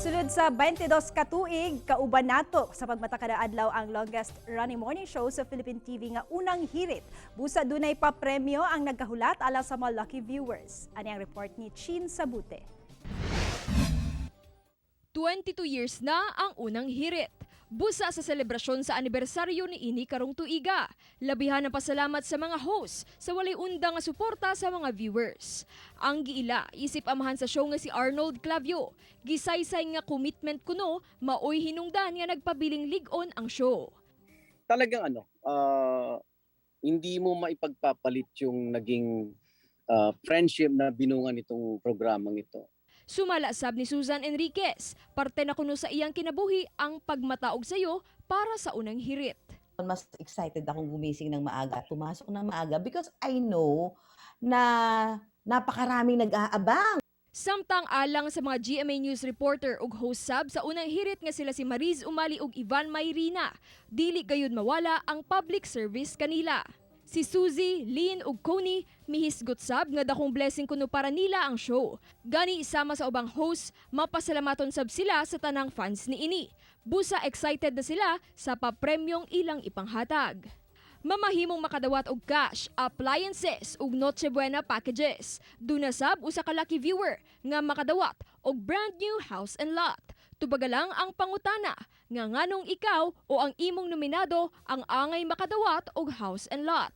Sulod sa 22 ka tuig, kauban nato sa pagmata kada adlaw ang longest running morning show sa Philippine TV nga Unang Hirit. Busa dunay papremyo ang nagahulat alang sa mga lucky viewers. Ani ang report ni Chin Sabute. 22 years na ang Unang Hirit. Busa sa selebrasyon sa anibersaryo ni ini karong tuiga. Labihan ng pasalamat sa mga host sa walay undang nga suporta sa mga viewers. Ang giila, isip amahan sa show nga si Arnold Clavio. Gisaysay nga commitment kuno, maoy hinungdan nga nagpabiling ligon ang show. Talagang hindi mo maipagpapalit yung naging friendship na binungan itong programang ito. Sumala sab ni Susan Enriquez, parte na kuno sa iyang kinabuhi ang pagmataog sayo para sa Unang Hirit. Mas excited akong gumising ng maaga, pumasok ng maaga because I know na napakaraming nag-aabang. Samtang alang sa mga GMA News reporter ug host sab sa Unang Hirit nga sila si Mariz Umali ug Ivan Mayrina, dili gayud mawala ang public service kanila. Si Suzy, Lynn ug Connie mihisgot sab nga dakong blessing kuno para nila ang show. Gani isama sa ubang host, mapasalamaton sab sila sa tanang fans ni ini. Busa excited na sila sa papremyong ilang ipanghatag. Mamahimong makadawat og cash, appliances ug Noche Buena packages. Duna sab usa ka lucky viewer nga makadawat og brand new house and lot. Tubagalang ang pangutana nga nganong ikaw o ang imong nominado ang angay makadawat og house and lot.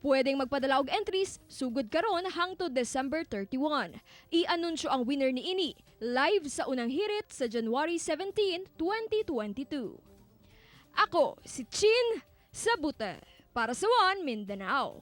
Pwedeng magpadala og entries sugod karon hangtod December 31. I-anunsyo ang winner ni ini live sa Unang Hirit sa January 17, 2022. Ako si Chin Sabute para sa Mindanao.